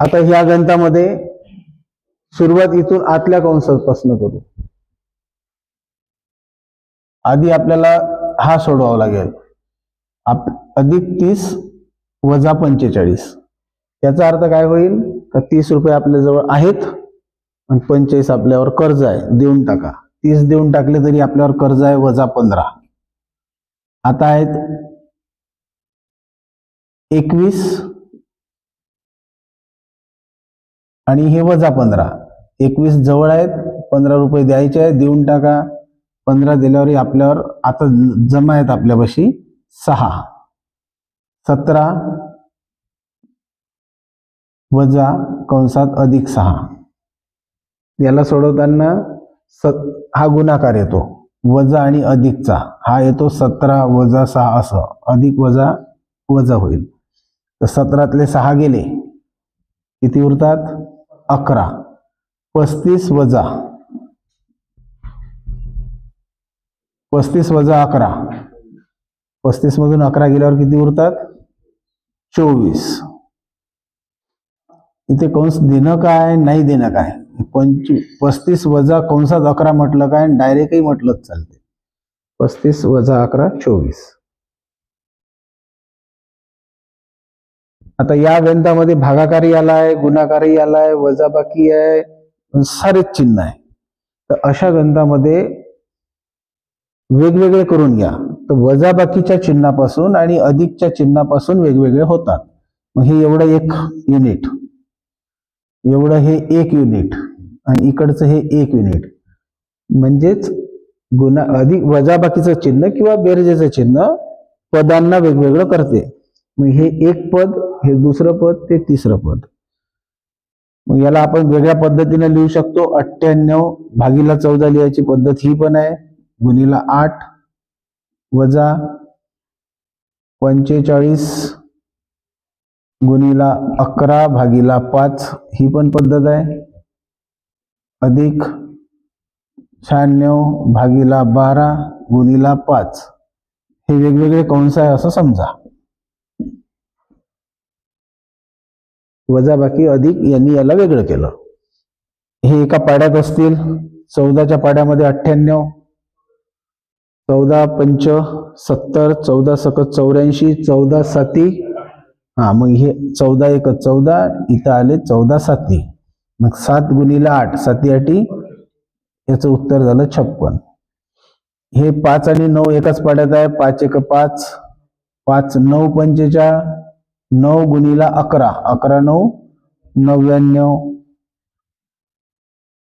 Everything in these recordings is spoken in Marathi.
आता ह्या गणितामध्ये सुरुवात इथून आतल्या कंसापासून करू. आधी आपल्याला हा सोडवावा लागेल. अधिक 30 वजा 45. याचा अर्थ काय होईल तर 30 रुपये आपल्या जवळ आहेत आणि 45 आपल्यावर कर्ज आहे, देऊन टाका. 30 देऊन टाकले तरी आपल्यावर कर्ज आहे वजा 15. आता आहेत 21 आणि हे वजा 15. 21 जवळ आहेत, 15 रुपये द्यायचे आहेत, देऊन टाका. 15 दिल्यावर आपल्यावर आता जमा आहेत आपल्यापाशी 6. 17 वजा कंसात अधिक 6. याला सोडवताना हा गुणाकार येतो, वजा आणि अधिकचा हा येतो 17 वजा 6 असं, अधिक वजा वजा होईल. तर 17तले 6 गेले, किती उरतात 11. 35 वजा 11. 35 मधून 11 गेल्यावर किती उरतात 24. इथे कंस देणं काय नाही देणं काय. 35 वजा कंसात 11 म्हटलं काय, डायरेक्टही म्हटलंच चालते. 35 वजा 11 24. आता या गणितामध्ये भागाकारही आलाय, गुणाकारही आलाय, वजाबाकी आहे, सारेच चिन्ह आहे. तर अशा गणितामध्ये वेगवेगळे करून घ्या. तर वजाबाकीच्या चिन्हापासून आणि अधिकच्या चिन्हापासून वेगवेगळे होतात. मग हे एवढं 1 युनिट, एवढं हे 1 युनिट आणि इकडचं हे 1 युनिट. म्हणजेच अधिक वजाबाकीचं चिन्ह किंवा बेरजेचं चिन्ह पदांना वेगवेगळं करते. मग हे 1 पद, हे दुसरं पद, ते तिसरं पद. मग याला आपण वेगळ्या पद्धतीने लिहू शकतो. 98 भागीला 14 लिहायची पद्धत ही पण आहे. गुणीला 8 वजा 45 गुणीला 11 भागीला 5 ही पण पद्धत आहे. अधिक 96 भागीला 12 गुणीला 5. हे वेगवेगळे कंस आहे असं समजा. वजाबाकी अधिक यांनी याला वेगळं केलं. हे एका पाड्यात असतील. 14च्या पाड्यामध्ये 98, 14 पंच 70, 14 सकट 84, 14 साती, मग हे 14 एक 14, इथं आले 14 साती. मग 7 गुणीला 8 साती 8, याचं उत्तर झालं 56. हे 5 आणि 9 एकाच पाड्यात आहे. 5 एक 5, 5 9 45, 9 गुणीला 11, 11 9 99.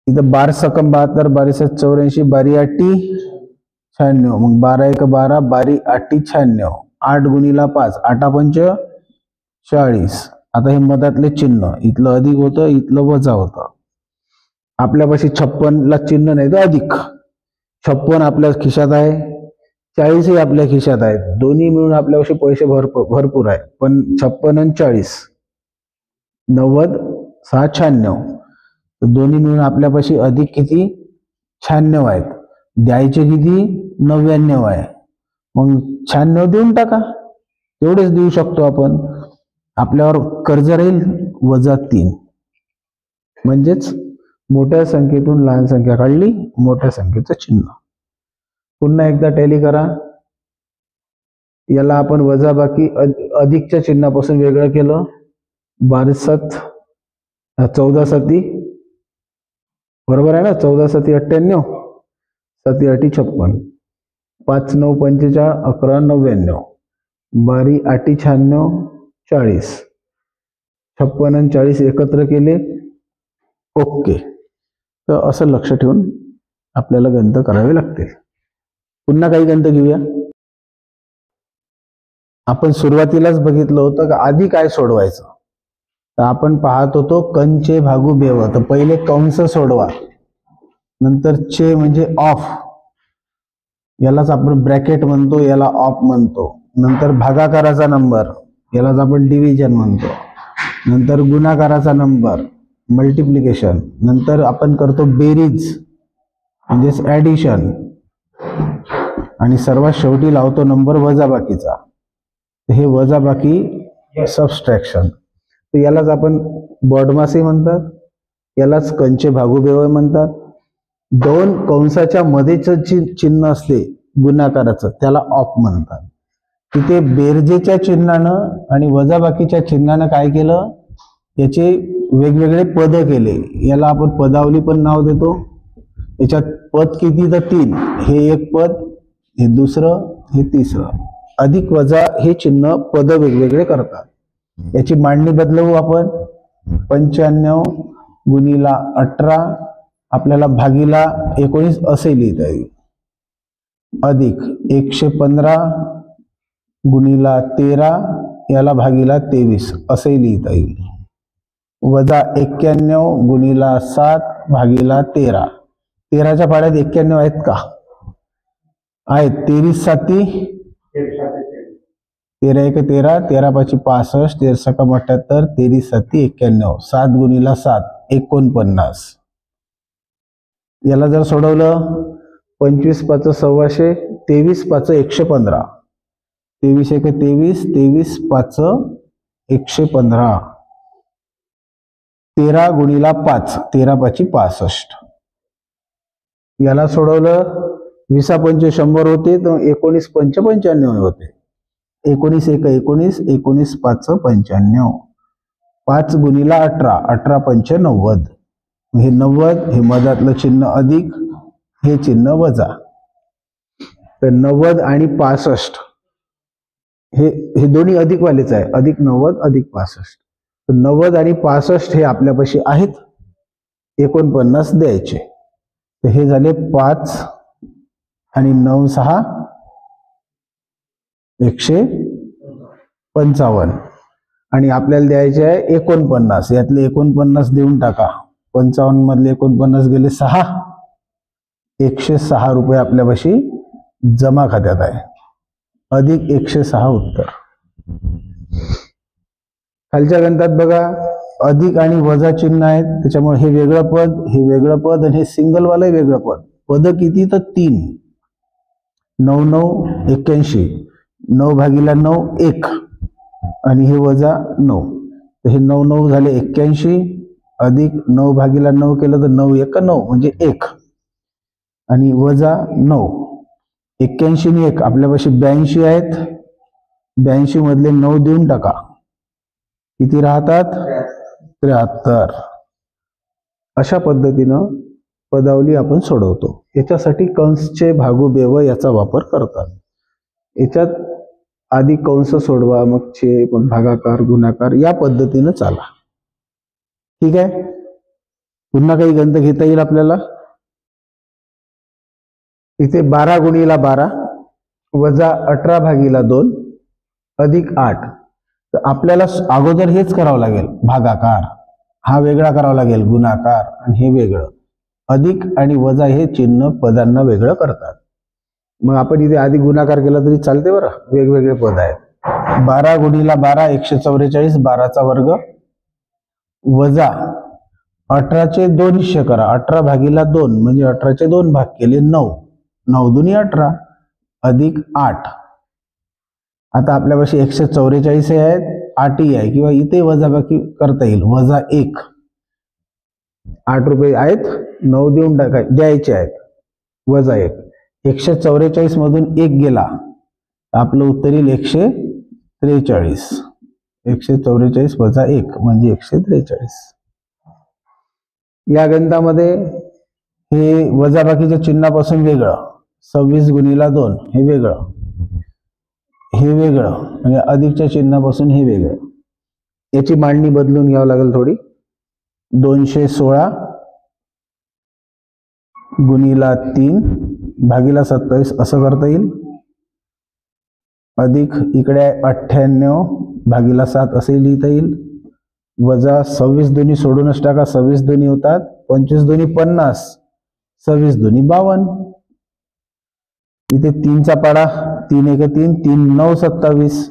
इथं 12 सकम 72, 12 84, 12 8 96. मग 12 एक 12, 12 8 96. 8 गुणीला 5, 8 पंच 40. आता हे मधातले चिन्ह, इथलं अधिक होतं, इथलं वजा होतं. आपल्यापाशी 56ला चिन्ह नाही तर अधिक. 56 आपल्या खिशात आहे, 40 आपल्या खिशात आहेत. दोन्ही मिळून आपल्यापाशी पैसे भरपूर आहे. पण 56 आणि 40 90 6 96. दोन्ही मिळून आपल्यापाशी अधिक किती 96 आहेत. द्यायचे किती 99 आहे. मग 96 देऊन टाका, एवढेच देऊ शकतो आपण. आपल्यावर कर्ज राहील वजा 3. म्हणजेच मोठ्या संख्येतून लहान संख्या काढली, मोठ्या संख्येचं चिन्ह. पुन्हा एकदा टॅली करा. याला आपण वजाबाकी अधिकच्या चिन्हापासून वेगळं केलं. 12 14 साती बरोबर आहे ना. 14 साती 98, साती 8 56, 5 9 45, 11 99, 12 8 96 40. 56 आणि 40 एकत्र केले. ओके. तर असं लक्ष ठेवून आपल्याला गणित करावे लागतील. पुन्हा काही गणित घेऊया. आपण सुरुवातीलाच बघितलं होतं का आधी काय सोडवायचं. तर आपण पाहत होतो कंचे भागू बेव. तर पहिले कंस सोडवा, नंतर चे म्हणजे ऑफ, यालाच आपण ब्रॅकेट म्हणतो, याला ऑफ म्हणतो. नंतर भागाकाराचा नंबर, यालाच आपण डिव्हिजन म्हणतो. नंतर गुणाकाराचा नंबर मल्टिप्लिकेशन. नंतर आपण करतो बेरीज म्हणजेच ऍडिशन. आणि सर्वात शेवटी लावतो नंबर वजाबाकीचा. हे वजाबाकी सबस्ट्रॅक्शन. तर यालाच आपण बॉडमासी म्हणतात, यालाच कंचे भागुबेवय म्हणतात. दोन कंसाच्या मध्येच चिन्ह असते गुणाकाराचं त्याला ऑप म्हणतात. तिथे बेरजेच्या चिन्हानं आणि वजाबाकीच्या चिन्हानं काय केलं, याचे वेगवेगळे पद केले. याला आपण पदावली पण नाव देतो. याच्यात पद किती तर 3. हे एक पद, हे दुसरं, हे तिसरं. अधिक वजा हे चिन्ह पद वेगवेगळे करतात. याची मांडणी बदलवू आपण. 95 गुणीला 18 आपल्याला भागीला 19 असे लिहिता येईल. अधिक 115 गुणीला 13 याला भागीला 23 असे लिहिता येईल. वजा 91 गुणीला 7 भागीला 13. 13च्या पाड्यात 91 आहेत का? आहेत. 23 साती 13 एक 13, 13 पाची 65, 13 सका 78, 23 साती 91. 7 गुणीला 7 49. याला जर सोडवलं 25 पाच 125, 23 पाच 115, 23 एक 23, 23 पाच 115. 13 गुणीला 5, 13 पाची 65. याला सोडवलं 20 पंचे 100 होते, तर 19 पंच 95 होते. 19 एक 19, 19 पाच 95. 5 गुणीला 18, 18 पंच 90. हे 90, हे मधातलं चिन्ह अधिक, हे चिन्ह वजा. तर 90 आणि 65 हे दोन्ही अधिकवालेच आहे. अधिक 90 अधिक 65. तर 90 आणि 65 हे आपल्यापाशी आहेत. 49 द्यायचे. तर हे झाले 5 आणि 9 6 155. आणि आपल्याला द्यायचे आहे 49. यातले 49 देऊन टाका. 55 मधले 49 गेले 6. 106 रुपये आपल्यापाशी जमा खात्यात आहे. अधिक 106 उत्तर. खालच्या गणितात बघा अधिक आणि वजा चिन्ह आहेत, त्याच्यामुळे हे वेगळं पद, हे वेगळं पद आणि हे सिंगलवालं वेगळं पद. पद किती तर 3. 9 9 81, 9 भागीला 9 1 आणि हे वजा 9. तर हे 9 9 झाले 81 अधिक 9 भागीला 9 केलं तर 9 1 9 म्हणजे 1 आणि वजा 9. 81 आणि 1 आपल्यापाशी 82 आहेत. 82 मधले 9 देऊन टाका. किती राहतात? 73. अशा पद्धतीनं पदावली आपण सोडवतो. याच्यासाठी कंसचे भागुबेवय याचा वापर करतात. याच्यात आधी कंस सोडवा, मग छेद, मग भागाकार, गुणाकार या पद्धतीनं चाला. ठीक आहे. पुन्हा काही गणित घेता येईल आपल्याला. इथे 12 गुणीला 12 वजा 18 भागीला 2 अधिक 8. तर आपल्याला अगोदर हेच करावं लागेल. भागाकार हा वेगळा करावा लागेल, गुणाकार आणि हे वेगळं. अधिक आणि वजा हे चिन्ह पदांना वेगळं करतात. मग आपण इथे आधी गुणाकार केला तरी चालते बरं. वेगवेगळे पद आहेत. 12 गुणीला 12 144, 12चा वर्ग वजा 18चे 2 हिस्से करा. 18 भागीला 2 म्हणजे 18चे 2 भाग केले 9. 9 दुनी 18 अधिक 8. आता आपल्यापाशी 144 आहेत. 8 आहे किंवा इथे वजाबाकी करता येईल. वजा 1. 8 रुपये आहेत. 9 देऊन द्यायचे आहेत. वजा 1. 144 मधून 1 गेला. आपलं उत्तर येईल 143. 144 वजा 1 म्हणजे 143. या गणितामध्ये हे वजाबाकीच्या चिन्हापासून वेगळं. 26 गुणीला 2 हे वेगळं, हे वेगळं म्हणजे अधिकच्या चिन्हापासून हे वेगळं. याची मांडणी बदलून घ्यावं लागेल थोडी. 216 गुणीला 3 भागीला 27 असं करता येईल. अधिक इकडे 98 भागीला 7 असे लिहिता येईल. वजा 26 दोन्ही सोडूनच टाका. 26 दोन्ही होतात 25 दोन्ही 50, 26 दोन्ही 52. इथे 3चा पाडा 3 एक 3, 3 9 27.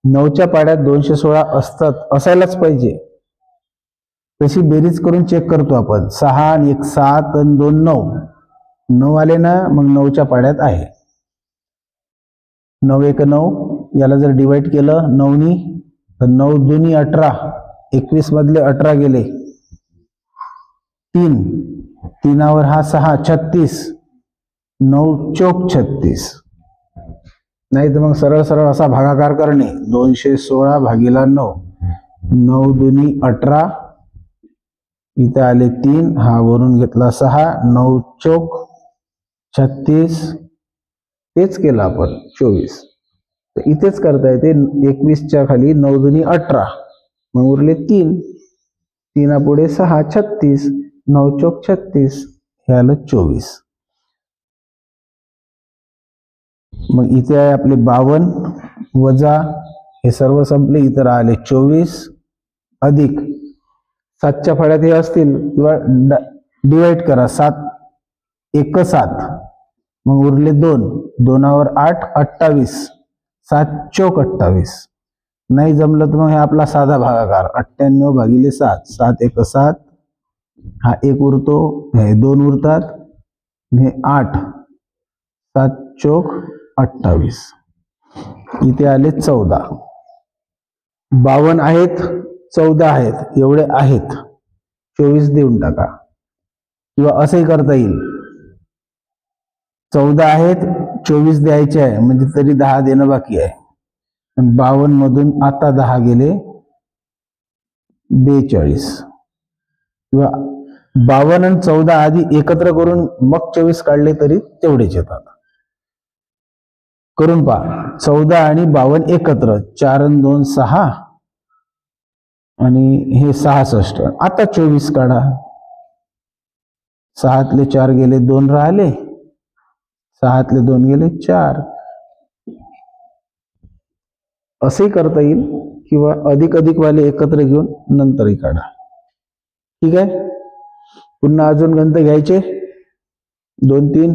9च्या पाड्यात 216 असायलाच पाहिजे. तशी बेरीज करून चेक करतो आपण. 6 आणि 1 7 आणि 2 9. 9 आले ना, मग 9च्या पाड्यात आहे. 9 एक 9 याला जर डिवाइड केलं 9नी तर 9 दुनी 18 21 मधले 18 गेले, 3 3वर हा 6 36, 9 चौक 36. नाही तर मग सरळ सरळ असा भागाकार करणे, 216 भागीला 9, 9 दुनी 18, इथे आले 3, हा वरून घेतला 6, 9 चौक 36, तेच केलं आपण 24. तर इथेच करता येते, 21च्या खाली 9 दुनी 18, मग उरले 3, 3 पुढे 6 36, 9 चौक 36, हे आलं 24. मग इथे आहे आपले 52 वजा हे सर्व संपले, इथे राहिले 24 अधिक 7च्या फळ्यात हे असतील किंवा डिवाइड करा, 7 1 7, मग उरले 2, 2वर 8 28, 7 चौक 28. नाही जमलं तर मग हे आपला साधा भागाकार 98 भागिले 7, 7 1 7, हा 1 उरतो, हे 2 उरतात, हे 8, 7 चौक 28. इथे आले 14. 52 आहेत, 14 आहेत, एवढे आहेत, 24 देऊन टाका. किंवा असंही करता येईल, 14 आहेत, 24 द्यायचे आहे, म्हणजे तरी 10 देणं बाकी आहे. 52 मधून आता 10 गेले 42. किंवा 52 आणि 14 आधी एकत्र करून मग 24 काढले तरी तेवढेच येतात. करून पहा, 14 आणि 52 एकत्र, 4 आणि 2 6, आणि हे 66. आता 24 काढा, 6तले 4 गेले 2 राहिले, 6तले 2 गेले 4. असंही करता येईल, किंवा अधिक अधिक वाले एकत्र घेऊन नंतरही काढा. ठीक आहे. पुन्हा अजून गणित घ्यायचे 2 3.